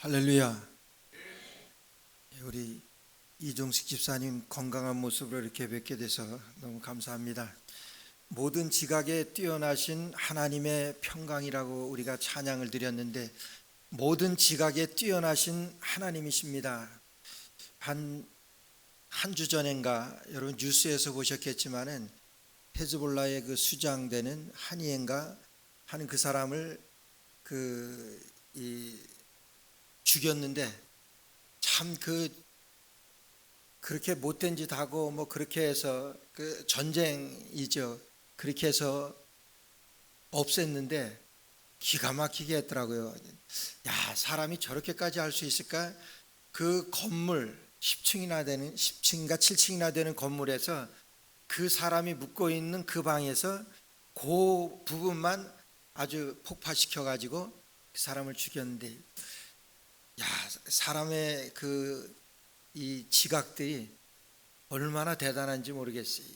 할렐루야. 우리 이종식 집사님 건강한 모습으로 이렇게 뵙게 돼서 너무 감사합니다. 모든 지각에 뛰어나신 하나님의 평강이라고 우리가 찬양을 드렸는데, 모든 지각에 뛰어나신 하나님이십니다. 한 주 전인가 여러분 뉴스에서 보셨겠지만은 헤즈볼라의 그 수장되는 하니엔가 하는 그 사람을 죽였는데, 참 그렇게 못된 짓 하고 뭐 그렇게 해서 그 전쟁이죠. 그렇게 해서 없앴는데 기가 막히게 했더라고요. 야, 사람이 저렇게까지 할 수 있을까? 그 건물 10층인가 7층이나 되는 건물에서 그 사람이 묵고 있는 그 방에서 그 부분만 아주 폭파시켜 가지고 그 사람을 죽였는데, 야, 사람의 이 지각들이 얼마나 대단한지 모르겠어요.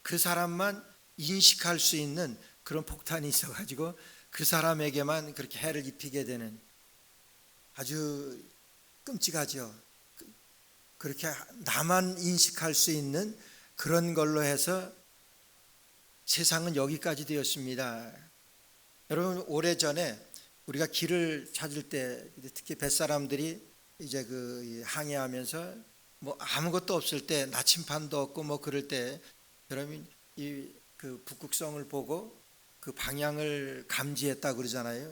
그 사람만 인식할 수 있는 그런 폭탄이 있어가지고 그 사람에게만 그렇게 해를 입히게 되는, 아주 끔찍하죠. 그렇게 나만 인식할 수 있는 그런 걸로 해서 세상은 여기까지 되었습니다. 여러분, 오래전에 우리가 길을 찾을 때 특히 뱃사람들이 이제 항해하면서 뭐 아무것도 없을 때, 나침반도 없고 뭐 그럴 때, 여러분 그 북극성을 보고 그 방향을 감지했다 그러잖아요.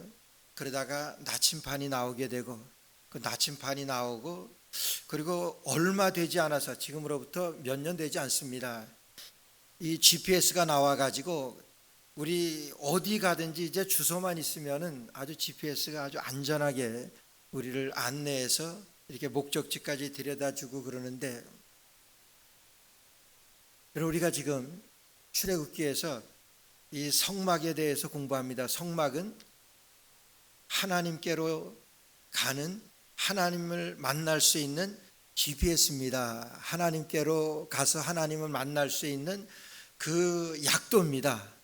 그러다가 나침반이 나오게 되고, 그 나침반이 나오고, 그리고 얼마 되지 않아서, 지금으로부터 몇 년 되지 않습니다, 이 GPS가 나와 가지고 우리 어디 가든지 이제 주소만 있으면은 아주 GPS가 아주 안전하게 우리를 안내해서 이렇게 목적지까지 데려다주고 그러는데, 우리가 지금 출애굽기에서 이 성막에 대해서 공부합니다. 성막은 하나님께로 가는, 하나님을 만날 수 있는 GPS입니다. 하나님께로 가서 하나님을 만날 수 있는 그 약도입니다.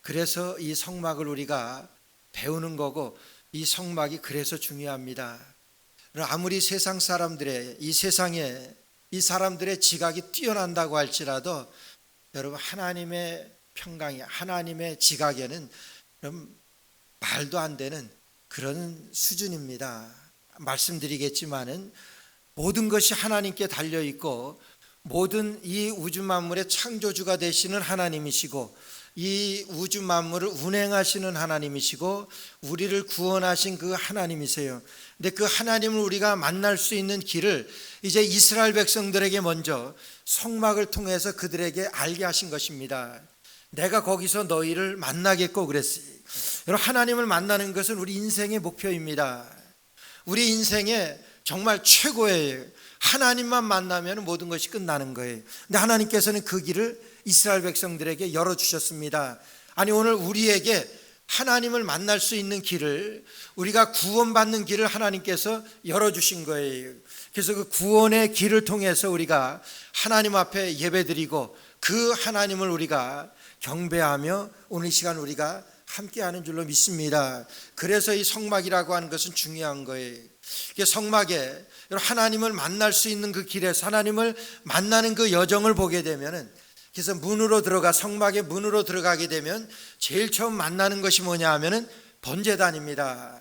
그래서 이 성막을 우리가 배우는 거고, 이 성막이 그래서 중요합니다. 아무리 세상 사람들의, 이 세상에 이 사람들의 지각이 뛰어난다고 할지라도, 여러분, 하나님의 평강이, 하나님의 지각에는 말도 안 되는 그런 수준입니다. 말씀드리겠지만은 모든 것이 하나님께 달려 있고, 모든 이 우주 만물의 창조주가 되시는 하나님이시고, 이 우주 만물을 운행하시는 하나님이시고, 우리를 구원하신 그 하나님이세요. 근데 그 하나님을 우리가 만날 수 있는 길을 이제 이스라엘 백성들에게 먼저 성막을 통해서 그들에게 알게 하신 것입니다. 내가 거기서 너희를 만나겠고 그랬어요. 여러분, 하나님을 만나는 것은 우리 인생의 목표입니다. 우리 인생의 정말 최고예요. 하나님만 만나면 모든 것이 끝나는 거예요. 근데 하나님께서는 그 길을 이스라엘 백성들에게 열어주셨습니다. 아니, 오늘 우리에게 하나님을 만날 수 있는 길을, 우리가 구원받는 길을 하나님께서 열어주신 거예요. 그래서 그 구원의 길을 통해서 우리가 하나님 앞에 예배드리고, 그 하나님을 우리가 경배하며 오늘 이 시간 우리가 함께하는 줄로 믿습니다. 그래서 이 성막이라고 하는 것은 중요한 거예요. 성막에 하나님을 만날 수 있는 그 길에서 하나님을 만나는 그 여정을 보게 되면은, 그래서 문으로 들어가, 성막의 문으로 들어가게 되면 제일 처음 만나는 것이 뭐냐 하면은 번제단입니다.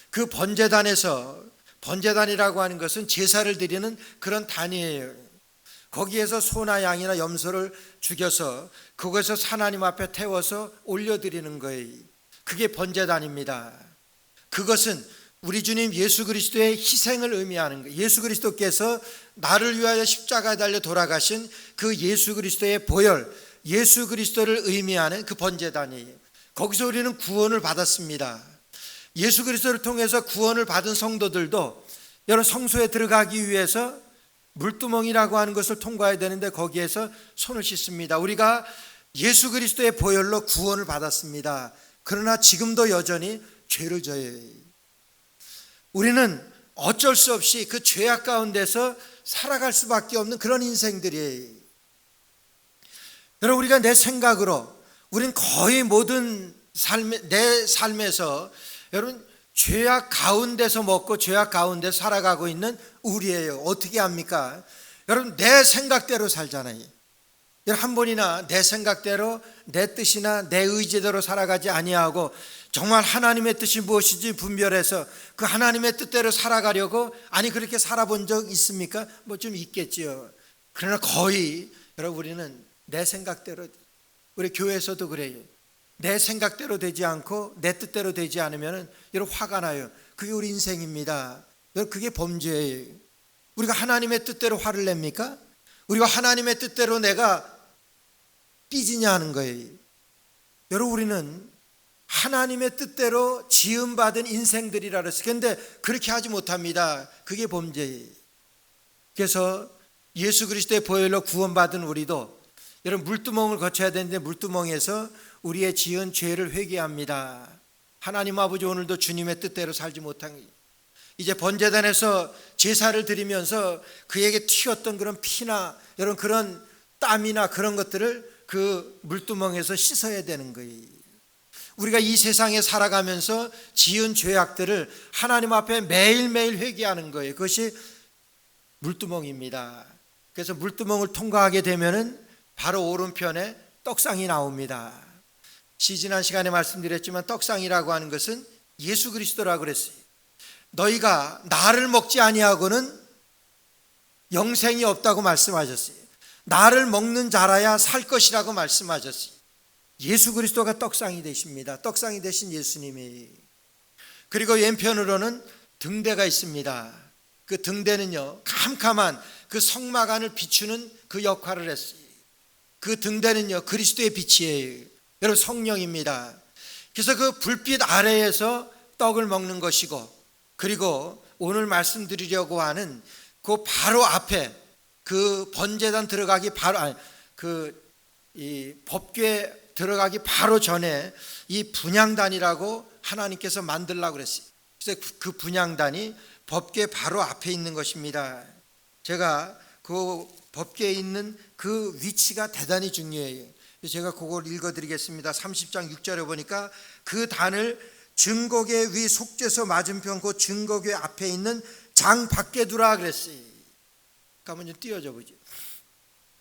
그 번제단에서, 번제단이라고 하는 것은 제사를 드리는 그런 단이에요. 거기에서 소나 양이나 염소를 죽여서 그것을 하나님 앞에 태워서 올려드리는 거예요. 그게 번제단입니다. 그것은 우리 주님 예수 그리스도의 희생을 의미하는 거예요. 예수 그리스도께서 나를 위하여 십자가에 달려 돌아가신 그 예수 그리스도의 보혈, 예수 그리스도를 의미하는 그 번제단이에요. 거기서 우리는 구원을 받았습니다. 예수 그리스도를 통해서 구원을 받은 성도들도 여러분, 성소에 들어가기 위해서 물두멍이라고 하는 것을 통과해야 되는데 거기에서 손을 씻습니다. 우리가 예수 그리스도의 보혈로 구원을 받았습니다. 그러나 지금도 여전히 죄를 져요. 우리는 어쩔 수 없이 그 죄악 가운데서 살아갈 수밖에 없는 그런 인생들이에요. 여러분, 우리가 내 생각으로, 우리는 거의 모든 내 삶에서 여러분 죄악 가운데서 먹고 죄악 가운데 살아가고 있는 우리예요. 어떻게 합니까? 여러분, 내 생각대로 살잖아요. 여러분, 한 번이나 내 생각대로, 내 뜻이나 내 의지대로 살아가지 아니하고 정말 하나님의 뜻이 무엇인지 분별해서 그 하나님의 뜻대로 살아가려고, 아니 그렇게 살아본 적 있습니까? 뭐 좀 있겠지요. 그러나 거의 여러분, 우리는 내 생각대로, 우리 교회에서도 그래요. 내 생각대로 되지 않고 내 뜻대로 되지 않으면 여러분 화가 나요. 그게 우리 인생입니다. 여러분, 그게 범죄예요. 우리가 하나님의 뜻대로 화를 냅니까? 우리가 하나님의 뜻대로 내가 삐지냐 하는 거예요. 여러분, 우리는 하나님의 뜻대로 지음받은 인생들이라 그랬어요. 그런데 그렇게 하지 못합니다. 그게 범죄예요. 그래서 예수 그리스도의 보혈로 구원받은 우리도 여러분, 물두멍을 거쳐야 되는데 물두멍에서 우리의 지은 죄를 회개합니다. 하나님 아버지, 오늘도 주님의 뜻대로 살지 못한, 이제 번제단에서 제사를 드리면서 그에게 튀었던 그런 피나 여러분 그런 땀이나 그런 것들을 그 물두멍에서 씻어야 되는 거예요. 우리가 이 세상에 살아가면서 지은 죄악들을 하나님 앞에 매일매일 회개하는 거예요. 그것이 물두멍입니다. 그래서 물두멍을 통과하게 되면은 바로 오른편에 떡상이 나옵니다. 지난 시간에 말씀드렸지만 떡상이라고 하는 것은 예수 그리스도라고 그랬어요. 너희가 나를 먹지 아니하고는 영생이 없다고 말씀하셨어요. 나를 먹는 자라야 살 것이라고 말씀하셨어요. 예수 그리스도가 떡상이 되십니다. 떡상이 되신 예수님이. 그리고 왼편으로는 등대가 있습니다. 그 등대는요, 캄캄한 그 성막 안을 비추는 그 역할을 했어요. 그 등대는요, 그리스도의 빛이에요. 여러분, 성령입니다. 그래서 그 불빛 아래에서 떡을 먹는 것이고, 그리고 오늘 말씀드리려고 하는 그 바로 앞에 그 번제단 들어가기 바로, 이 법궤 들어가기 바로 전에 이 분향단이라고 하나님께서 만들라고 그랬어요. 그래서 그 분향단이 법궤 바로 앞에 있는 것입니다. 제가 그 법궤에 있는 그 위치가 대단히 중요해요. 제가 그걸 읽어드리겠습니다. 30장 6절에 보니까 그 단을 증거궤 위 속죄소 맞은편 그 증거궤 앞에 있는 장 밖에 두라 그랬어요. 한번 좀 띄워줘 보죠.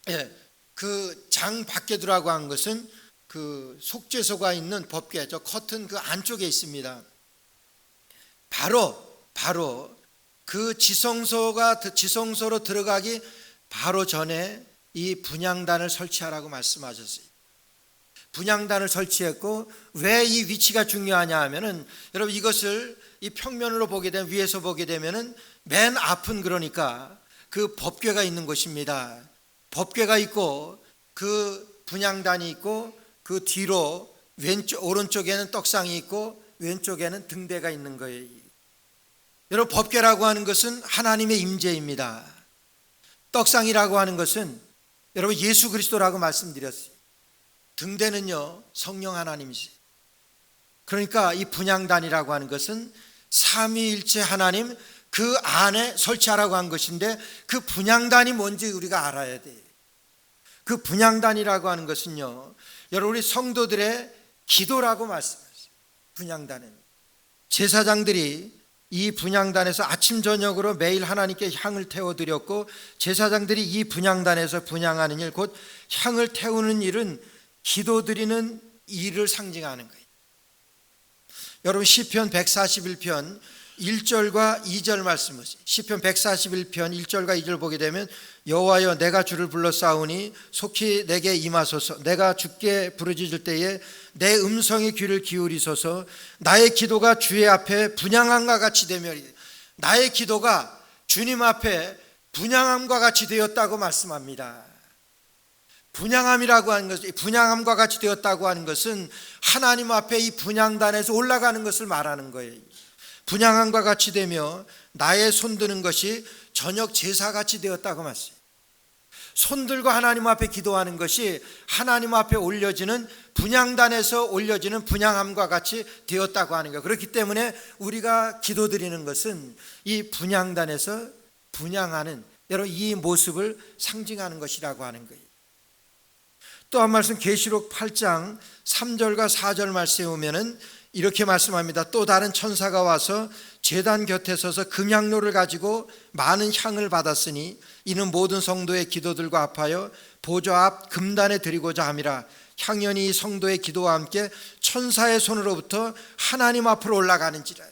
예, 그 장 밖에 두라고 한 것은 그 속죄소가 있는 법궤, 저 커튼 그 안쪽에 있습니다. 바로 그 지성소로 들어가기 바로 전에 이 분향단을 설치하라고 말씀하셨어요. 분향단을 설치했고, 왜 이 위치가 중요하냐 하면은, 여러분, 이것을 이 평면으로 보게 되면, 위에서 보게 되면은 맨 앞은 그러니까 그 법궤가 있는 곳입니다. 법궤가 있고 그 분향단이 있고 그 뒤로 오른쪽에는 떡상이 있고 왼쪽에는 등대가 있는 거예요. 여러분, 법궤라고 하는 것은 하나님의 임재입니다. 떡상이라고 하는 것은 여러분 예수 그리스도라고 말씀드렸어요. 등대는요, 성령 하나님이지. 그러니까 이 분향단이라고 하는 것은 삼위일체 하나님 그 안에 설치하라고 한 것인데, 그 분향단이 뭔지 우리가 알아야 돼요. 그 분향단이라고 하는 것은요, 여러분 우리 성도들의 기도라고 말씀하셨어요. 분향단은 제사장들이 이 분향단에서 아침 저녁으로 매일 하나님께 향을 태워드렸고, 제사장들이 이 분향단에서 분향하는 일, 곧 향을 태우는 일은 기도드리는 일을 상징하는 거예요. 여러분, 시편 141편 1절과 2절 말씀을, 시편 141편 1절과 2절 보게 되면, 여호와여 내가 주를 불러싸우니 속히 내게 임하소서. 내가 주께 부르짖을 때에 내 음성의 귀를 기울이소서. 나의 기도가 주의 앞에 분향함과 같이 되며, 나의 기도가 주님 앞에 분향함과 같이 되었다고 말씀합니다. 분향함이라고 하는 것은, 분향함과 같이 되었다고 하는 것은 하나님 앞에 이 분향단에서 올라가는 것을 말하는 거예요. 분향함과 같이 되며 나의 손드는 것이 저녁 제사같이 되었다고 말씀해요. 손들고 하나님 앞에 기도하는 것이 하나님 앞에 올려지는 분향단에서 올려지는 분향함과 같이 되었다고 하는 거예요. 그렇기 때문에 우리가 기도드리는 것은 이 분향단에서 분향하는 여러분 이 모습을 상징하는 것이라고 하는 거예요. 또 한 말씀, 계시록 8장 3절과 4절 말씀에 보면은 이렇게 말씀합니다. 또 다른 천사가 와서 제단 곁에 서서 금향로를 가지고 많은 향을 받았으니 이는 모든 성도의 기도들과 합하여 보좌 앞 금단에 드리고자 함이라. 향연이 성도의 기도와 함께 천사의 손으로부터 하나님 앞으로 올라가는지라.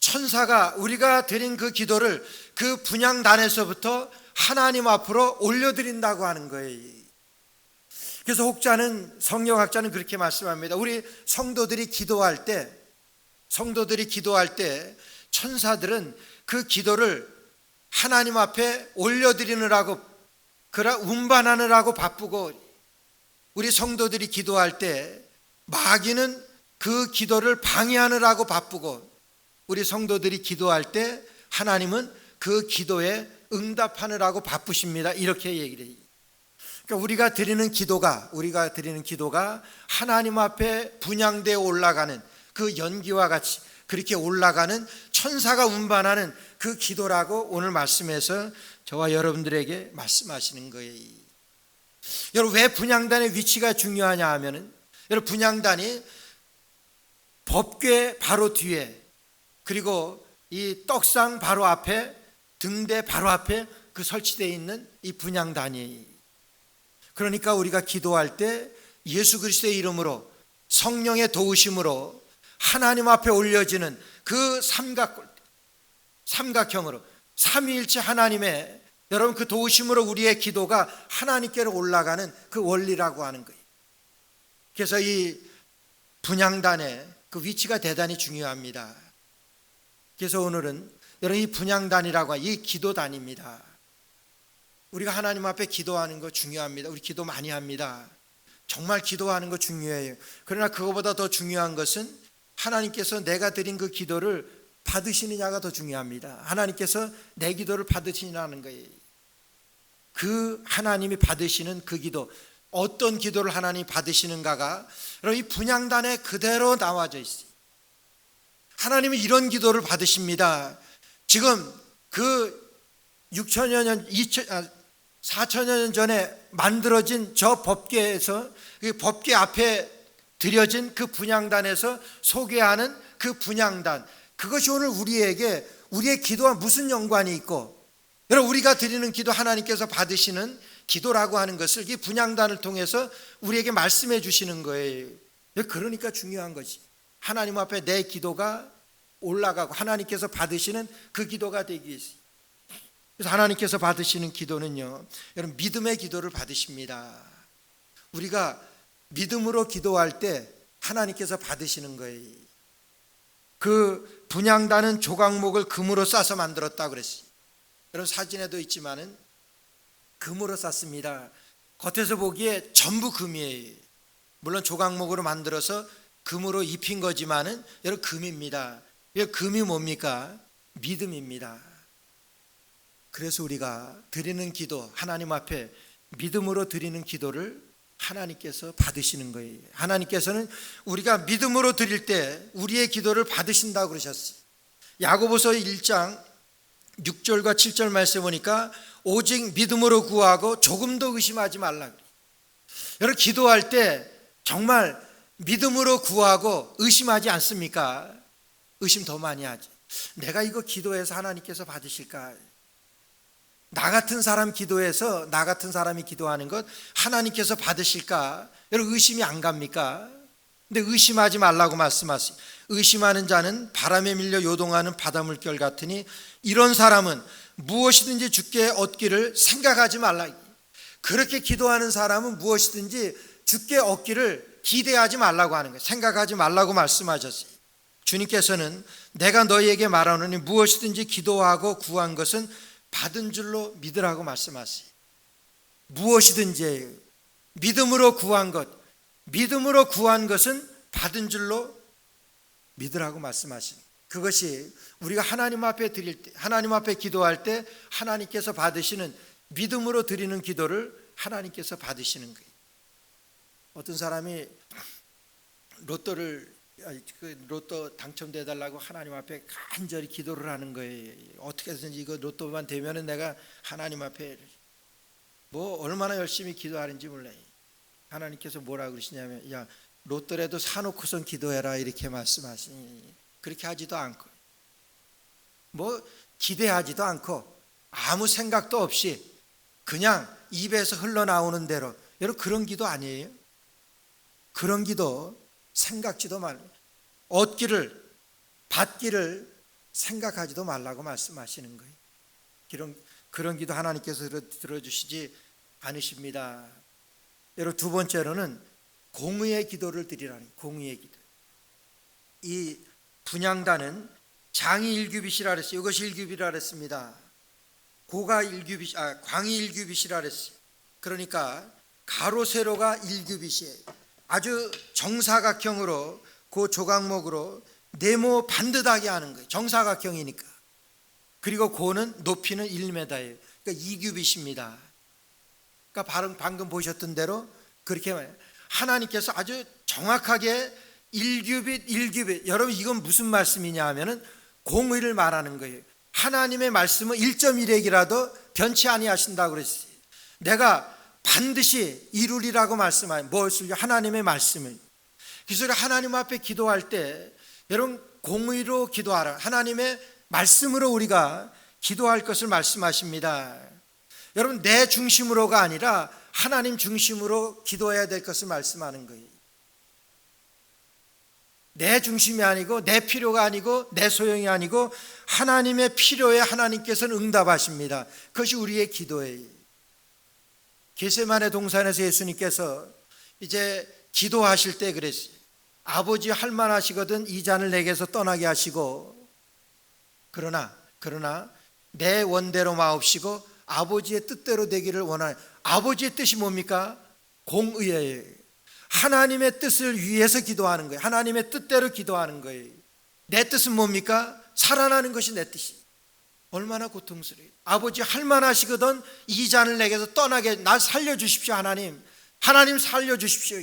천사가 우리가 드린 그 기도를 그 분향단에서부터 하나님 앞으로 올려드린다고 하는 거예요. 그래서 성경학자는 그렇게 말씀합니다. 우리 성도들이 기도할 때 천사들은 그 기도를 하나님 앞에 올려드리느라고 운반하느라고 바쁘고, 우리 성도들이 기도할 때 마귀는 그 기도를 방해하느라고 바쁘고, 우리 성도들이 기도할 때 하나님은 그 기도에 응답하느라고 바쁘십니다. 이렇게 얘기를 해요. 그러니까 우리가 드리는 기도가 하나님 앞에 분향되어 올라가는 그 연기와 같이 그렇게 올라가는 천사가 운반하는 그 기도라고 오늘 말씀에서 저와 여러분들에게 말씀하시는 거예요. 여러분, 왜 분향단의 위치가 중요하냐 하면은, 여러분, 분향단이 법궤 바로 뒤에, 그리고 이 떡상 바로 앞에, 등대 바로 앞에 그 설치되어 있는 이 분향단이에요. 그러니까 우리가 기도할 때 예수 그리스도의 이름으로, 성령의 도우심으로 하나님 앞에 올려지는 그 삼각형으로 삼위일체 하나님의, 여러분, 그 도우심으로 우리의 기도가 하나님께로 올라가는 그 원리라고 하는 거예요. 그래서 이 분향단의 그 위치가 대단히 중요합니다. 그래서 오늘은 여러분, 이 분향단이라고 하는 이 기도단입니다. 우리가 하나님 앞에 기도하는 거 중요합니다. 우리 기도 많이 합니다. 정말 기도하는 거 중요해요. 그러나 그거보다 더 중요한 것은 하나님께서 내가 드린 그 기도를 받으시느냐가 더 중요합니다. 하나님께서 내 기도를 받으시느냐는 거예요. 그 하나님이 받으시는 그 기도, 어떤 기도를 하나님이 받으시는가가 여러분, 이 분향단에 그대로 나와져 있어요. 하나님은 이런 기도를 받으십니다. 지금 그 4천여 년 전에 만들어진 저 법궤에서, 그 법궤 앞에 드려진 그 분향단에서 소개하는 그 분향단, 그것이 오늘 우리의 기도와 무슨 연관이 있고, 여러분, 우리가 드리는 기도, 하나님께서 받으시는 기도라고 하는 것을 이 분향단을 통해서 우리에게 말씀해 주시는 거예요. 그러니까 중요한 거지. 하나님 앞에 내 기도가 올라가고 하나님께서 받으시는 그 기도가 되기 위해서. 그래서 하나님께서 받으시는 기도는요, 여러분, 믿음의 기도를 받으십니다. 우리가 믿음으로 기도할 때 하나님께서 받으시는 거예요. 그 분향단은 조각목을 금으로 싸서 만들었다고 그랬어요. 여러분, 사진에도 있지만은 금으로 쌌습니다. 겉에서 보기에 전부 금이에요. 물론 조각목으로 만들어서 금으로 입힌 거지만은 여러분, 금입니다. 이 금이 뭡니까? 믿음입니다. 그래서 우리가 드리는 기도, 하나님 앞에 믿음으로 드리는 기도를 하나님께서 받으시는 거예요. 하나님께서는 우리가 믿음으로 드릴 때 우리의 기도를 받으신다고 그러셨어요. 야고보서 1장 6절과 7절 말씀 보니까 오직 믿음으로 구하고 조금도 의심하지 말라. 여러분, 기도할 때 정말 믿음으로 구하고 의심하지 않습니까? 의심 더 많이 하지. 내가 이거 기도해서 하나님께서 받으실까? 나 같은 사람이 기도하는 것 하나님께서 받으실까? 여러분, 의심이 안 갑니까? 근데 의심하지 말라고 말씀하세요. 의심하는 자는 바람에 밀려 요동하는 바닷물결 같으니 이런 사람은 무엇이든지 주께 얻기를 생각하지 말라. 그렇게 기도하는 사람은 무엇이든지 주께 얻기를 기대하지 말라고 하는 거예요. 생각하지 말라고 말씀하셨어요. 주님께서는 내가 너희에게 말하노니 무엇이든지 기도하고 구한 것은 받은 줄로 믿으라고 말씀하세요. 무엇이든지 믿음으로 구한 것은 받은 줄로 믿으라고 말씀하시는, 그것이 우리가 하나님 앞에 드릴 때, 하나님 앞에 기도할 때 하나님께서 받으시는, 믿음으로 드리는 기도를 하나님께서 받으시는 거예요. 어떤 사람이 로또 당첨돼 달라고 하나님 앞에 간절히 기도를 하는 거예요. 어떻게 해서든지 이거 로또만 되면은 내가 하나님 앞에 얼마나 열심히 기도하는지 몰라요. 하나님께서 뭐라고 그러시냐면, 야, 로또라도 사놓고선 기도해라 이렇게 말씀하시니 그렇게 하지도 않고 뭐 기대하지도 않고 아무 생각도 없이 그냥 입에서 흘러나오는 대로, 여러분 그런 기도 아니에요? 그런 기도 생각지도 말고 얻기를 받기를 생각하지도 말라고 말씀하시는 거예요. 그런 기도 하나님께서 들어주시지 않으십니다. 여러분 두 번째로는 공의의 기도를 드리라는, 공의의 기도. 이 분향단은 장이 일규빗이라 그랬어요. 이것이 일규빗이라 그랬습니다. 고가 일규빗, 광이 일규빗이라 그랬어요. 그러니까 가로 세로가 일규빗이에요. 아주 정사각형으로 그 조각목으로 네모 반듯하게 하는 거예요. 정사각형이니까. 그리고 고는 높이는 1m예요. 그러니까 2규빗입니다. 그러니까 방금 보셨던 대로 그렇게 하나님께서 아주 정확하게 1규빗 1규빗. 여러분 이건 무슨 말씀이냐 하면은 공의를 말하는 거예요. 하나님의 말씀은 1.1핵이라도 변치 아니하신다고 그랬어요. 내가 반드시 이루리라고 말씀하요. 무엇을요? 하나님의 말씀을. 그래서 하나님 앞에 기도할 때 여러분 공의로 기도하라. 하나님의 말씀으로 우리가 기도할 것을 말씀하십니다. 여러분 내 중심으로가 아니라 하나님 중심으로 기도해야 될 것을 말씀하는 거예요. 내 중심이 아니고 내 필요가 아니고 내 소용이 아니고 하나님의 필요에 하나님께서는 응답하십니다. 그것이 우리의 기도예요. 겟세마네 동산에서 예수님께서 이제 기도하실 때 그랬어요. 아버지 할만하시거든 이 잔을 내게서 떠나게 하시고 그러나 내 원대로 마옵시고 아버지의 뜻대로 되기를 원하는. 아버지의 뜻이 뭡니까? 공의예요. 하나님의 뜻을 위해서 기도하는 거예요. 하나님의 뜻대로 기도하는 거예요. 내 뜻은 뭡니까? 살아나는 것이 내 뜻이. 얼마나 고통스러워요. 아버지 할만하시거든 이 잔을 내게서 떠나게, 날 살려주십시오. 하나님 살려주십시오.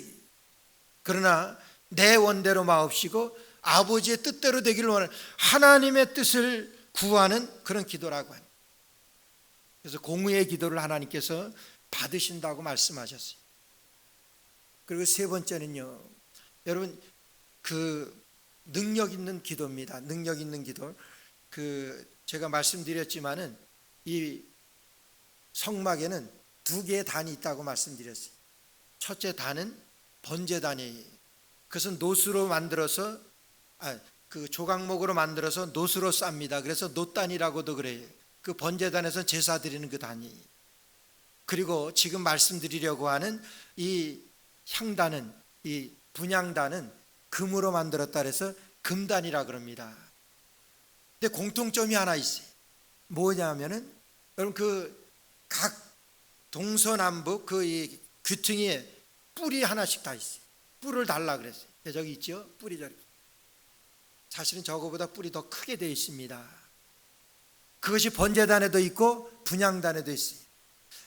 그러나 내 원대로 마옵시고 아버지의 뜻대로 되기를 원하는, 하나님의 뜻을 구하는 그런 기도라고 합니다. 그래서 공의의 기도를 하나님께서 받으신다고 말씀하셨어요. 그리고 세 번째는요, 여러분 그 능력 있는 기도입니다. 능력 있는 기도. 제가 말씀드렸지만은 이 성막에는 두 개의 단이 있다고 말씀드렸어요. 첫째 단은 번제단이에요. 그것은 노수로 만들어서 그 조각목으로 만들어서 노수로 쌉니다. 그래서 노단이라고도 그래요. 그 번제단에서 제사 드리는 그 단이. 그리고 지금 말씀드리려고 하는 이 향단은, 이 분향단은 금으로 만들었다 그래서 금단이라 그럽니다. 근데 공통점이 하나 있어요. 뭐냐면은 여러분 그 각 동서남북 그 이 귀퉁이에 뿔이 하나씩 다 있어요. 뿔을 달라 그랬어요. 저기 있죠? 뿔이 저기. 사실은 저거보다 뿔이 더 크게 되어 있습니다. 그것이 번제단에도 있고 분향단에도 있어요.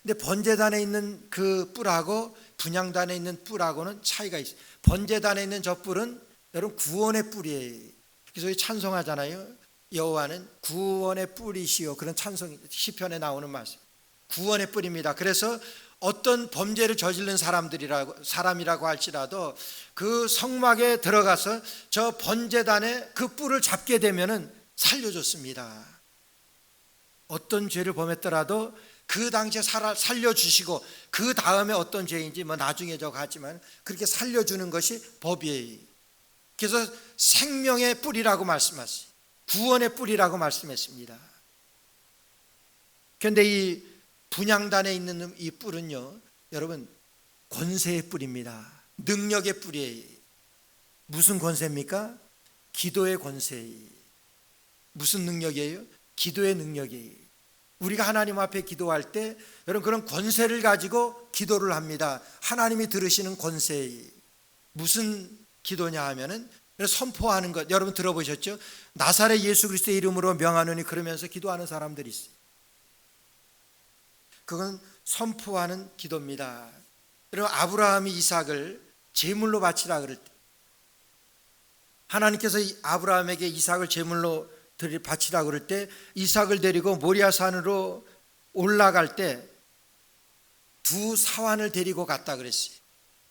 근데 번제단에 있는 그 뿔하고 분향단에 있는 뿔하고는 차이가 있어요. 번제단에 있는 저 뿔은 여러분 구원의 뿔이에요. 그래서 찬송하잖아요. 여호와는 구원의 뿔이시요. 그런 찬송 시편에 나오는 말씀. 구원의 뿔입니다. 그래서 어떤 범죄를 저지른 사람이라고 할지라도 그 성막에 들어가서 저 번제단의 그 뿔을 잡게 되면은 살려줬습니다. 어떤 죄를 범했더라도 그 당시에 살려주시고 그 다음에 어떤 죄인지 뭐 나중에 저거 하지만 그렇게 살려주는 것이 법이에요. 그래서 생명의 뿔이라고 말씀하셨어요. 구원의 뿔이라고 말씀했습니다. 그런데 이 분향단에 있는 이 뿔은요, 여러분 권세의 뿔입니다. 능력의 뿔이에요. 무슨 권세입니까? 기도의 권세예요. 무슨 능력이에요? 기도의 능력이에요. 우리가 하나님 앞에 기도할 때 여러분 그런 권세를 가지고 기도를 합니다. 하나님이 들으시는 권세예요. 무슨 기도냐 하면은 선포하는 것. 여러분 들어보셨죠? 나사렛 예수 그리스도의 이름으로 명하노니 그러면서 기도하는 사람들이 있어요. 그건 선포하는 기도입니다. 여러분 아브라함이 이삭을 제물로 바치라 그럴 때 하나님께서 아브라함에게 이삭을 제물로 바치라 그럴 때 이삭을 데리고 모리아산으로 올라갈 때 두 사환을 데리고 갔다 그랬어요.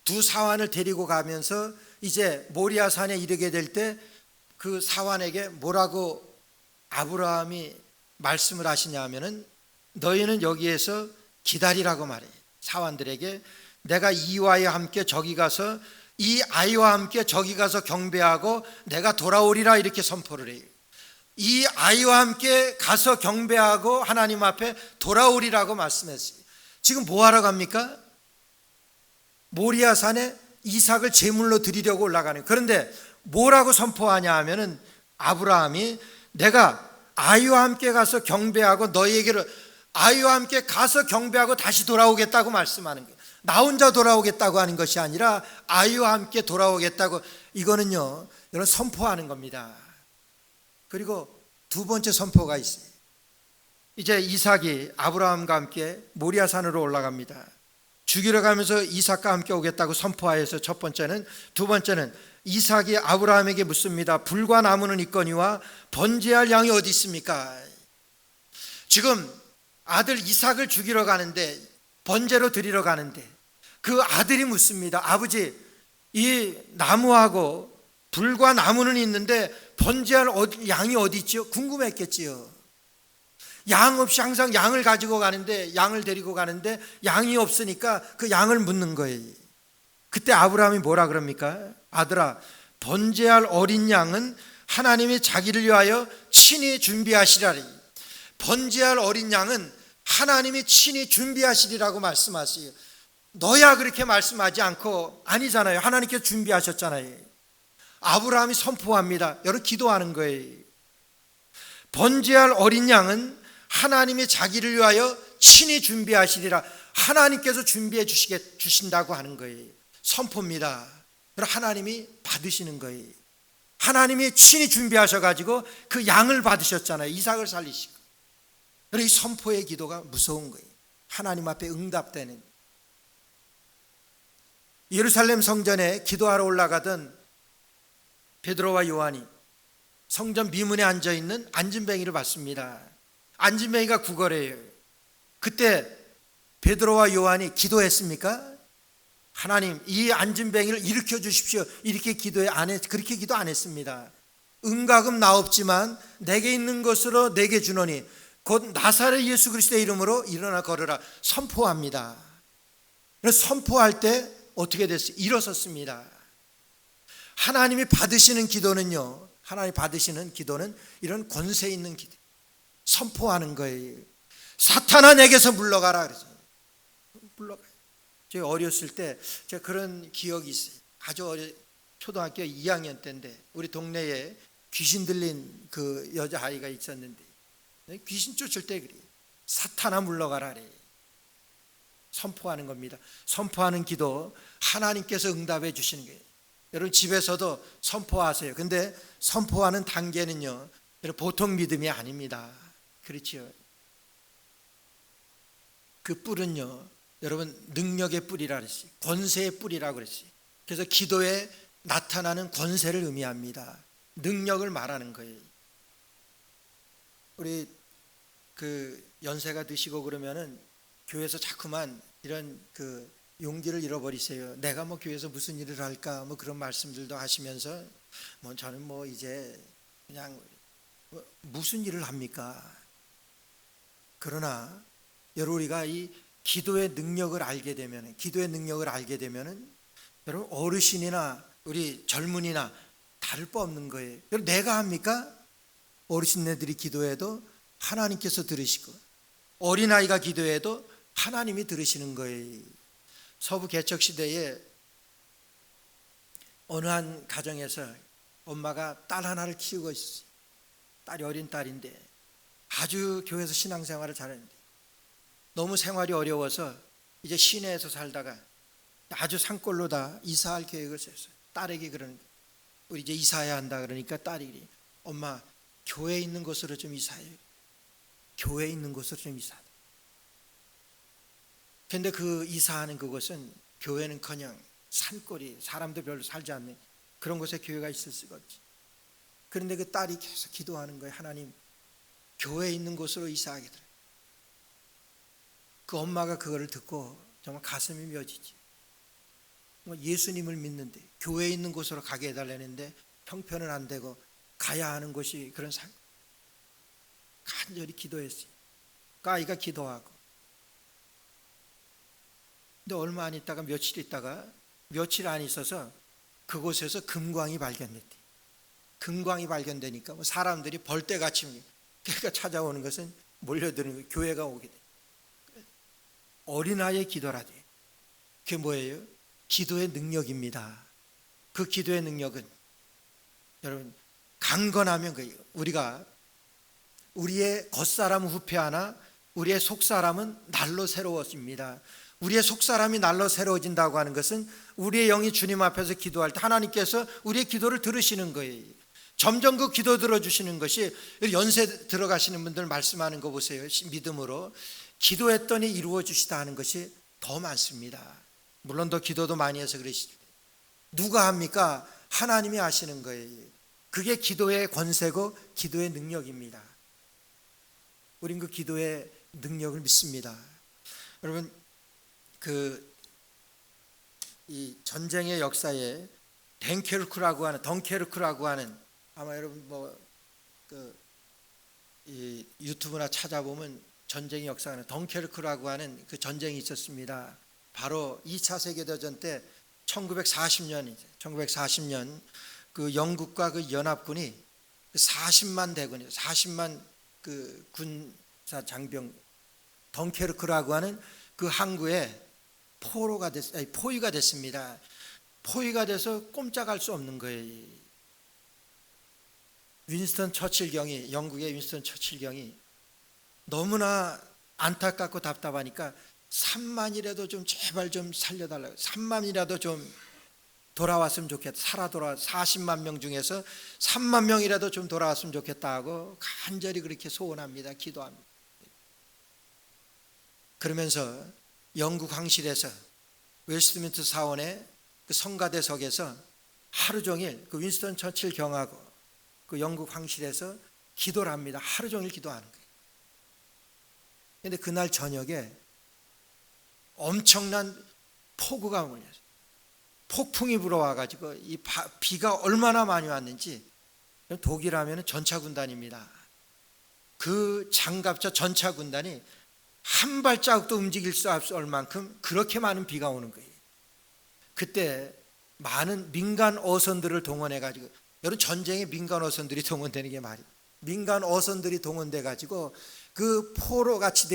두 사환을 데리고 가면서 이제 모리아 산에 이르게 될 때 그 사환에게 뭐라고 아브라함이 말씀을 하시냐 하면은 너희는 여기에서 기다리라고 말해요. 사환들에게 내가 이와와 함께 저기 가서 이 아이와 함께 저기 가서 경배하고 내가 돌아오리라 이렇게 선포를 해요. 이 아이와 함께 가서 경배하고 하나님 앞에 돌아오리라고 말씀했어요. 지금 뭐 하러 갑니까? 모리아 산에 이삭을 제물로 드리려고 올라가는. 그런데 뭐라고 선포하냐 하면은 아브라함이 내가 아이와 함께 가서 경배하고 너희에게를 아이와 함께 가서 경배하고 다시 돌아오겠다고 말씀하는 거예요. 나 혼자 돌아오겠다고 하는 것이 아니라 아이와 함께 돌아오겠다고. 이거는요 여러분 선포하는 겁니다. 그리고 두 번째 선포가 있어요. 이제 이삭이 아브라함과 함께 모리아 산으로 올라갑니다. 죽이러 가면서 이삭과 함께 오겠다고 선포하여서 첫 번째는. 두 번째는 이삭이 아브라함에게 묻습니다. 불과 나무는 있거니와 번제할 양이 어디 있습니까? 지금 아들 이삭을 죽이러 가는데, 번제로 드리러 가는데 그 아들이 묻습니다. 아버지, 이 나무하고 불과 나무는 있는데 번제할 양이 어디 있죠? 궁금했겠지요. 양 없이 항상 양을 가지고 가는데, 양을 데리고 가는데 양이 없으니까 그 양을 묻는 거예요. 그때 아브라함이 뭐라 그럽니까? 아들아, 번제할 어린 양은 하나님이 자기를 위하여 친히 준비하시라리. 번제할 어린 양은 하나님이 친히 준비하시리라고 말씀하세요. 너야 그렇게 말씀하지 않고, 아니잖아요. 하나님께서 준비하셨잖아요. 아브라함이 선포합니다. 여러분 기도하는 거예요. 번제할 어린 양은 하나님이 자기를 위하여 친히 준비하시리라. 하나님께서 준비해 주신다고 하는 거예요. 선포입니다. 하나님이 받으시는 거예요. 하나님이 친히 준비하셔가지고 그 양을 받으셨잖아요. 이삭을 살리시고. 이 선포의 기도가 무서운 거예요. 하나님 앞에 응답되는. 예루살렘 성전에 기도하러 올라가던 베드로와 요한이 성전 미문에 앉아있는 안진뱅이를 봤습니다. 안진뱅이가 구걸해요. 그때 베드로와 요한이 기도했습니까? 하나님, 이 안진뱅이를 일으켜 주십시오. 이렇게 그렇게 기도 안 했습니다. 은과금 나 없지만 내게 있는 것으로 내게 주노니 곧 나사렛 예수 그리스도의 이름으로 일어나 걸으라 선포합니다. 그래서 선포할 때 어떻게 됐어요? 일어섰습니다. 하나님이 받으시는 기도는요, 하나님 받으시는 기도는 이런 권세 있는 기도, 선포하는 거예요. 사탄아 내게서 물러가라 그러죠. 물러가요. 제가 어렸을 때 제가 그런 기억이 있어요. 아주 초등학교 2학년 때인데 우리 동네에 귀신 들린 그 여자아이가 있었는데 귀신 쫓을 때 그래요. 사탄아 물러가라 그래요. 선포하는 겁니다. 선포하는 기도 하나님께서 응답해 주시는 거예요. 여러분 집에서도 선포하세요. 근데 선포하는 단계는요, 보통 믿음이 아닙니다. 그렇죠? 그 뿔은요, 여러분 능력의 뿔이라 그랬어요. 권세의 뿔이라고 그랬어요. 그래서 기도에 나타나는 권세를 의미합니다. 능력을 말하는 거예요. 우리 그 연세가 드시고 그러면은 교회에서 자꾸만 이런 그 용기를 잃어버리세요. 내가 뭐 교회에서 무슨 일을 할까 뭐 그런 말씀들도 하시면서 뭐 저는 뭐 이제 그냥 무슨 일을 합니까? 그러나 여러분 우리가 이 기도의 능력을 알게 되면, 여러분 어르신이나 우리 젊은이나 다를 바 없는 거예요. 여러분 내가 합니까? 어르신네들이 기도해도 하나님께서 들으시고, 어린아이가 기도해도 하나님이 들으시는 거예요. 서부 개척 시대에 어느 한 가정에서 엄마가 딸 하나를 키우고 있었어요. 딸이 어린 딸인데 아주 교회에서 신앙생활을 잘했는데 너무 생활이 어려워서 이제 시내에서 살다가 아주 산골로 다 이사할 계획을 세웠어요. 딸에게 그러는 거예요. 우리 이제 이사해야 한다 그러니까 딸이 엄마 교회에 있는 곳으로 좀 이사해요. 교회에 있는 곳으로 좀 이사해. 근데 그 이사하는 그곳은 교회는커녕 산골이 사람도 별로 살지 않는 그런 곳에 교회가 있을 수가 없지. 그런데 그 딸이 계속 기도하는 거예요. 하나님 교회에 있는 곳으로 이사하게 돼. 그 엄마가 그거를 듣고 정말 가슴이 맺어지지. 예수님을 믿는데 교회에 있는 곳으로 가게 해달라는데 형편은 안 되고 가야 하는 곳이 그런 간절히 기도했어요. 그 아이가 기도하고, 근데 얼마 안 있다가 며칠 안 있어서 그곳에서 금광이 발견됐대. 금광이 발견되니까 사람들이 벌떼같이 그러니까 찾아오는 것은 몰려드는 교회가 오게 돼. 어린아이의 기도라도 그게 뭐예요? 기도의 능력입니다. 그 기도의 능력은 여러분 강건하면 그예요. 우리가 우리의 겉사람은 후패하나 우리의 속사람은 날로 새로워집니다. 우리의 속사람이 날로 새로워진다고 하는 것은 우리의 영이 주님 앞에서 기도할 때 하나님께서 우리의 기도를 들으시는 거예요. 점점 그 기도 들어주시는 것이, 연세 들어가시는 분들 말씀하는 거 보세요. 믿음으로 기도했더니 이루어 주시다 하는 것이 더 많습니다. 물론 더 기도도 많이 해서 그러시죠. 누가 합니까? 하나님이 하시는 거예요. 그게 기도의 권세고 기도의 능력입니다. 우린 그 기도의 능력을 믿습니다. 여러분, 이 전쟁의 역사에 덩케르크라고 하는 아마 여러분 이 유튜브나 찾아보면 전쟁의 역사는 덩케르크라고 하는 그 전쟁이 있었습니다. 바로 2차 세계대전 때 1940년 그 영국과 그 연합군이 40만 대군이 40만 그 군사 장병 덩케르크라고 하는 그 항구에 포위가 됐습니다. 포위가 돼서 꼼짝할 수 없는 거예요. 영국의 윈스턴 처칠경이 너무나 안타깝고 답답하니까 3만이라도 좀 제발 좀 살려달라고, 3만이라도 좀 돌아왔으면 좋겠다. 살아 돌아 40만 명 중에서 3만 명이라도 좀 돌아왔으면 좋겠다 하고 간절히 그렇게 소원합니다. 기도합니다. 그러면서 영국 황실에서 웨스트민스터 사원의 그 성가대석에서 하루 종일 그 윈스턴 처칠 경하고 그 영국 황실에서 기도를 합니다. 하루 종일 기도하는 거예요. 그런데 그날 저녁에 엄청난 폭우가 몰렸어요. 폭풍이 불어와가지고 이 비가 얼마나 많이 왔는지, 독일하면 전차군단입니다. 그 장갑차 전차군단이 한 발자국도 움직일 수 없을 만큼 그렇게 많은 비가 오는 거예요. 그때 많은 민간 어선들을 동원해가지고, 여러분 전쟁에 민간 어선들이 동원되는 게 말이에요. 민간 어선들이 동원돼가지고 그 포로같이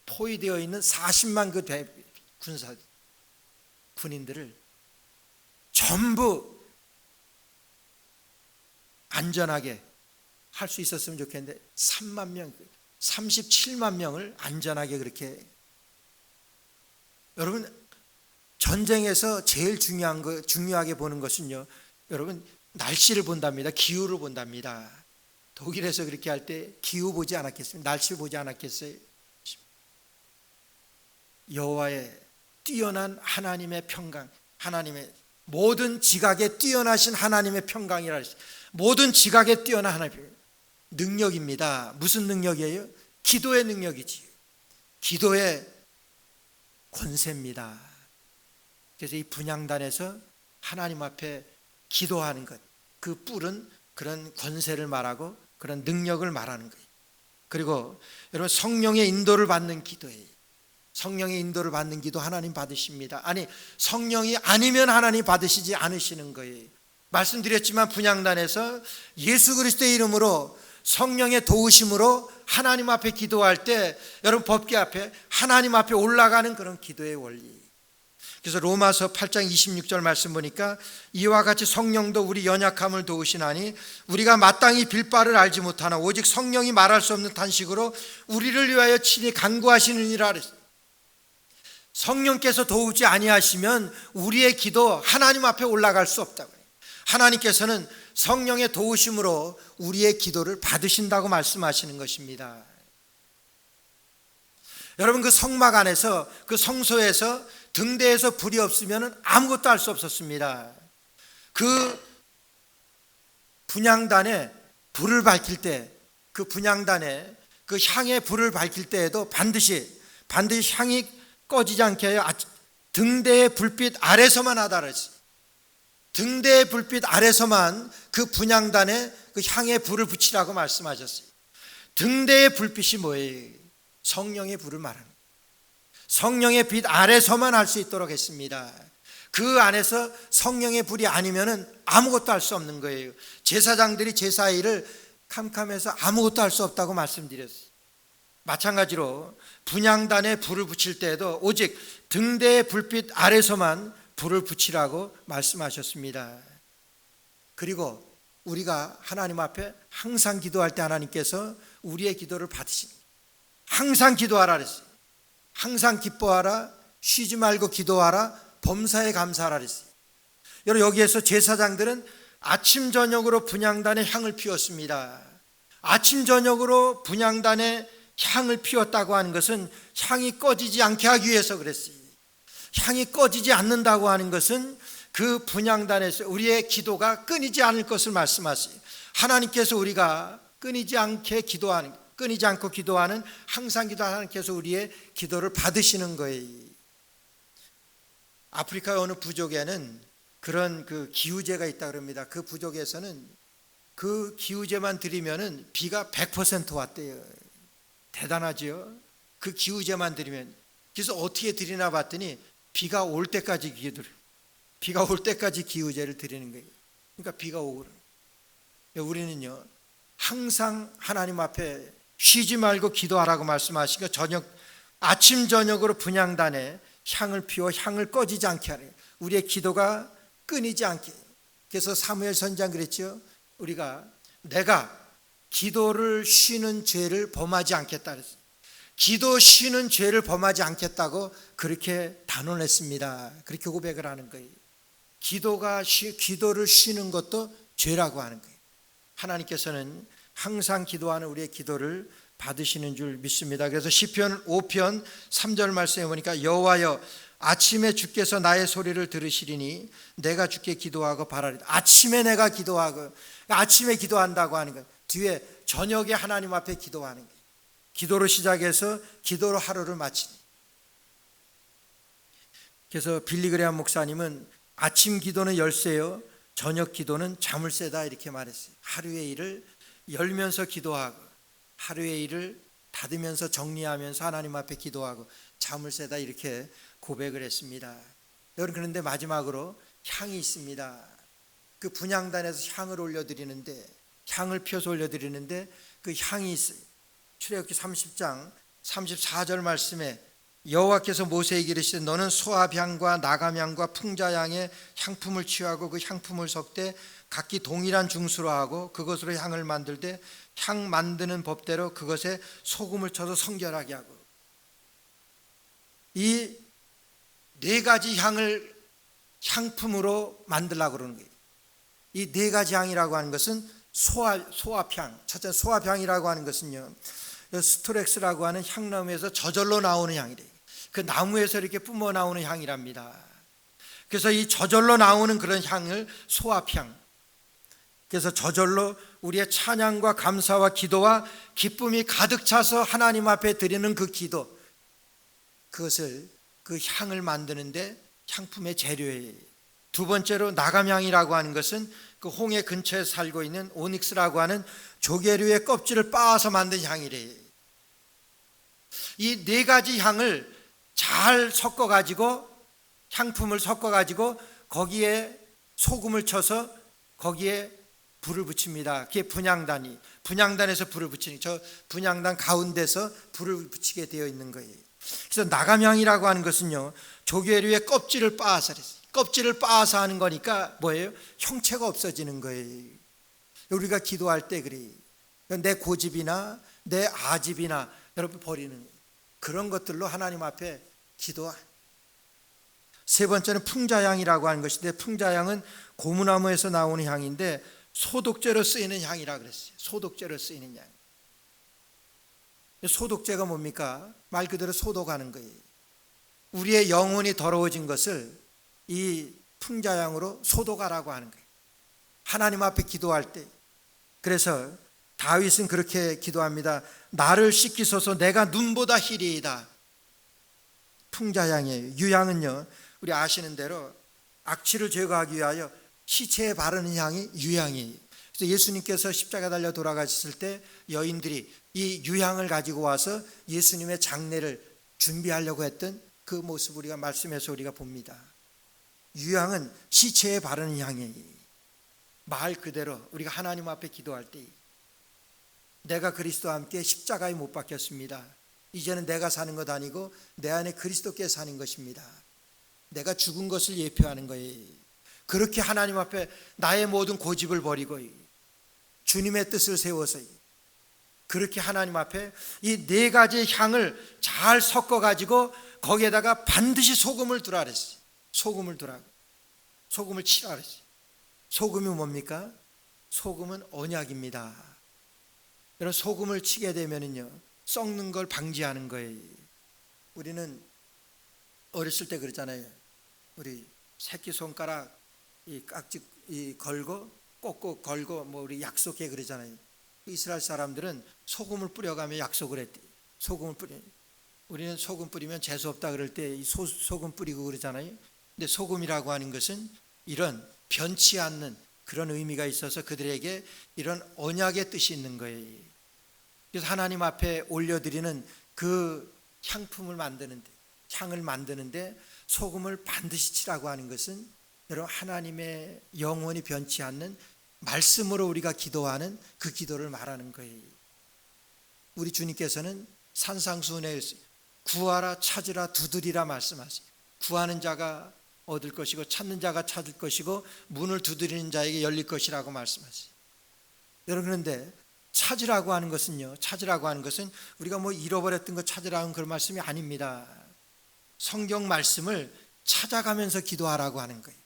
포위되어 있는 40만 그 군인들을 전부 안전하게 할 수 있었으면 좋겠는데 3만 명, 37만 명을 안전하게 그렇게. 여러분 전쟁에서 제일 중요하게 보는 것은요, 여러분 날씨를 본답니다. 기후를 본답니다. 독일에서 그렇게 할 때 기후 보지 않았겠어요? 날씨 보지 않았겠어요? 여호와의 뛰어난 하나님의 평강, 하나님의 모든 지각에 뛰어나신 하나님의 평강이라 했어요. 모든 지각에 뛰어난 하나님의 능력입니다. 무슨 능력이에요? 기도의 능력이지. 기도의 권세입니다. 그래서 이 분향단에서 하나님 앞에 기도하는 것, 그 뿔은 그런 권세를 말하고 그런 능력을 말하는 거예요. 그리고 여러분 성령의 인도를 받는 기도예요. 성령의 인도를 받는 기도 하나님 받으십니다. 아니, 성령이 아니면 하나님 받으시지 않으시는 거예요. 말씀드렸지만 분향단에서 예수 그리스도의 이름으로 성령의 도우심으로 하나님 앞에 기도할 때 여러분 법궤 앞에 하나님 앞에 올라가는 그런 기도의 원리. 그래서 로마서 8장 26절 말씀 보니까 이와 같이 성령도 우리 연약함을 도우시나니 우리가 마땅히 빌 바를 알지 못하나 오직 성령이 말할 수 없는 탄식으로 우리를 위하여 친히 간구하시느니라 그랬어요. 성령께서 도우지 아니하시면 우리의 기도 하나님 앞에 올라갈 수 없다고 해요. 하나님께서는 성령의 도우심으로 우리의 기도를 받으신다고 말씀하시는 것입니다. 여러분 그 성막 안에서 그 성소에서 등대에서 불이 없으면 아무것도 할 수 없었습니다. 그 분향단에 불을 밝힐 때, 그 분향단에 그 향에 불을 밝힐 때에도 반드시 향이 꺼지지 않게 등대의 불빛 아래서만 하다 그랬어요. 등대의 불빛 아래서만 그 분향단에 그 향에 불을 붙이라고 말씀하셨어요. 등대의 불빛이 뭐예요? 성령의 불을 말하는 거예요. 성령의 빛 아래서만 할 수 있도록 했습니다. 그 안에서 성령의 불이 아니면은 아무것도 할 수 없는 거예요. 제사장들이 제사 일을 캄캄해서 아무것도 할 수 없다고 말씀드렸어요. 마찬가지로 분향단에 불을 붙일 때에도 오직 등대의 불빛 아래서만 불을 붙이라고 말씀하셨습니다. 그리고 우리가 하나님 앞에 항상 기도할 때 하나님께서 우리의 기도를 받으십니다. 항상 기도하라 그랬어요. 항상 기뻐하라, 쉬지 말고 기도하라, 범사에 감사하라 그랬어요. 여러분, 여기에서 제사장들은 아침 저녁으로 분향단에 향을 피웠습니다. 아침 저녁으로 분향단에 향을 피웠다고 하는 것은 향이 꺼지지 않게 하기 위해서 그랬어요. 향이 꺼지지 않는다고 하는 것은 그 분향단에서 우리의 기도가 끊이지 않을 것을 말씀하세요. 하나님께서 우리가 끊이지 않고 기도하는 항상 기도하는 하나님께서 우리의 기도를 받으시는 거예요. 아프리카의 어느 부족에는 그런 그 기우제가 있다 그럽니다. 그 부족에서는 그 기우제만 드리면은 비가 100% 왔대요. 대단하지요. 그 기우제만 드리면. 그래서 어떻게 드리나 봤더니 비가 올 때까지 비가 올 때까지 기우제를 드리는 거예요. 그러니까 비가 오고. 우리는요 항상 하나님 앞에 쉬지 말고 기도하라고 말씀하시고 아침 저녁으로 분향단에 향을 피워 향을 꺼지지 않게 하래요. 우리의 기도가 끊이지 않게. 그래서 사무엘 선지자는 그랬죠. 내가 기도를 쉬는 죄를 범하지 않겠다 그랬어요. 기도 쉬는 죄를 범하지 않겠다고 그렇게 단언했습니다. 그렇게 고백을 하는 거예요. 기도를 쉬는 것도 죄라고 하는 거예요. 하나님께서는 항상 기도하는 우리의 기도를 받으시는 줄 믿습니다. 그래서 시편 5편 3절 말씀에 보니까 여호와여 아침에 주께서 나의 소리를 들으시리니 내가 주께 기도하고 바라리다. 아침에 내가 기도하고, 아침에 기도한다고 하는 거예요. 뒤에 저녁에 하나님 앞에 기도하는 거예요. 기도로 시작해서 기도로 하루를 마치는. 그래서 빌리그레암 목사님은 아침 기도는 열쇠요, 저녁 기도는 자물쇠다 이렇게 말했어요. 하루의 일을 열면서 기도하고 하루의 일을 닫으면서 정리하면서 하나님 앞에 기도하고 자물쇠다 이렇게 고백을 했습니다. 여러분, 그런데 마지막으로 향이 있습니다. 그 분향단에서 향을 올려드리는데, 향을 피워서 올려드리는데 그 향이 있어요. 출애굽기 30장 34절 말씀에 여호와께서 모세에게 이르시되 너는 소압향과 나감향과 풍자향의 향품을 취하고 그 향품을 섞되 각기 동일한 중수로 하고 그것으로 향을 만들되 향 만드는 법대로 그것에 소금을 쳐서 성결하게 하고. 이 네 가지 향을 향품으로 만들려고 그러는 거예요. 이 네 가지 향이라고 하는 것은 소압향. 첫째, 소압향이라고 하는 것은요, 스토렉스라고 하는 향나무에서 저절로 나오는 향이래요. 그 나무에서 이렇게 뿜어 나오는 향이랍니다. 그래서 이 저절로 나오는 그런 향을 소압향. 그래서 저절로 우리의 찬양과 감사와 기도와 기쁨이 가득 차서 하나님 앞에 드리는 그 기도, 그것을, 그 향을 만드는데 향품의 재료예요. 두 번째로 나감향이라고 하는 것은 그 홍해 근처에 살고 있는 오닉스라고 하는 조개류의 껍질을 빻아서 만든 향이래요. 이 네 가지 향을 잘 섞어가지고, 향품을 섞어가지고 거기에 소금을 쳐서 거기에 불을 붙입니다. 그게 분향단에서 불을 붙이는, 저 분향단 가운데서 불을 붙이게 되어 있는 거예요. 그래서 나감향이라고 하는 것은요, 조개류의 껍질을 빻아서 그랬어요. 껍질을 빻아서 하는 거니까 뭐예요? 형체가 없어지는 거예요. 우리가 기도할 때 그래요. 내 고집이나 내 아집이나 여러분 버리는 그런 것들로 하나님 앞에 기도하. 세 번째는 풍자향이라고 하는 것인데, 풍자향은 고무나무에서 나오는 향인데 소독제로 쓰이는 향이라 그랬어요. 소독제로 쓰이는 향. 소독제가 뭡니까? 말 그대로 소독하는 거예요. 우리의 영혼이 더러워진 것을 이 풍자향으로 소독하라고 하는 거예요. 하나님 앞에 기도할 때. 그래서 다윗은 그렇게 기도합니다. 나를 씻기소서, 내가 눈보다 희리이다. 풍자향이에요. 유향은요, 우리 아시는 대로 악취를 제거하기 위하여 시체에 바르는 향이 유향이에요. 그래서 예수님께서 십자가 달려 돌아가셨을 때 여인들이 이 유향을 가지고 와서 예수님의 장례를 준비하려고 했던 그 모습 우리가 말씀에서 우리가 봅니다. 유향은 시체에 바르는 향이에요. 말 그대로 우리가 하나님 앞에 기도할 때 내가 그리스도와 함께 십자가에 못 박혔습니다. 이제는 내가 사는 것 아니고 내 안에 그리스도께 사는 것입니다. 내가 죽은 것을 예표하는 거예요. 그렇게 하나님 앞에 나의 모든 고집을 버리고 주님의 뜻을 세워서 그렇게 하나님 앞에 이 네 가지의 향을 잘 섞어 가지고 거기에다가 반드시 소금을 두라 그랬어요. 소금을 두라고. 소금을 치라 그랬어요. 소금이 뭡니까? 소금은 언약입니다. 여러분, 소금을 치게 되면은요 썩는 걸 방지하는 거예요. 우리는 어렸을 때 그랬잖아요. 우리 새끼 손가락 이 깍지 이 걸고 꼭꼭 걸고 뭐 우리 약속해 그러잖아요. 이스라엘 사람들은 소금을 뿌려가며 약속을 했대. 소금을 뿌리. 우리는 소금 뿌리면 재수 없다 그럴 때 소금 뿌리고 그러잖아요. 근데 소금이라고 하는 것은 이런 변치 않는 그런 의미가 있어서 그들에게 이런 언약의 뜻이 있는 거예요. 그래서 하나님 앞에 올려드리는 그 향품을 만드는데, 향을 만드는데 소금을 반드시 치라고 하는 것은 여러분 하나님의 영원히 변치 않는 말씀으로 우리가 기도하는 그 기도를 말하는 거예요. 우리 주님께서는 산상수훈에 구하라 찾으라 두드리라 말씀하세요. 구하는 자가 얻을 것이고 찾는 자가 찾을 것이고 문을 두드리는 자에게 열릴 것이라고 말씀하세요. 여러분, 그런데 찾으라고 하는 것은요, 찾으라고 하는 것은 우리가 뭐 잃어버렸던 거 찾으라는 그런 말씀이 아닙니다. 성경 말씀을 찾아가면서 기도하라고 하는 거예요.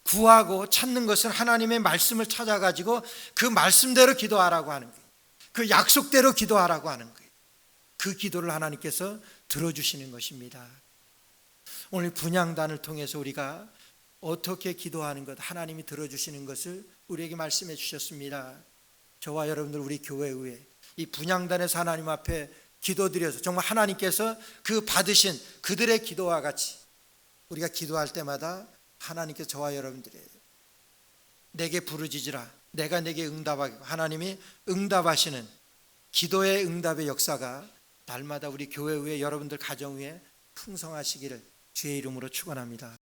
구하고 찾는 것은 하나님의 말씀을 찾아가지고 그 말씀대로 기도하라고 하는 거예요. 그 약속대로 기도하라고 하는 거예요. 그 기도를 하나님께서 들어주시는 것입니다. 오늘 분향단을 통해서 우리가 어떻게 기도하는 것, 하나님이 들어주시는 것을 우리에게 말씀해 주셨습니다. 저와 여러분들 우리 교회에 이 분향단에서 하나님 앞에 기도드려서 정말 하나님께서 그 받으신 그들의 기도와 같이 우리가 기도할 때마다 하나님께서 저와 여러분들의 내게 부르짖으라 내가 내게 응답하고 하나님이 응답하시는 기도의 응답의 역사가 날마다 우리 교회 위에 여러분들 가정 위에 풍성하시기를 주의 이름으로 축원합니다.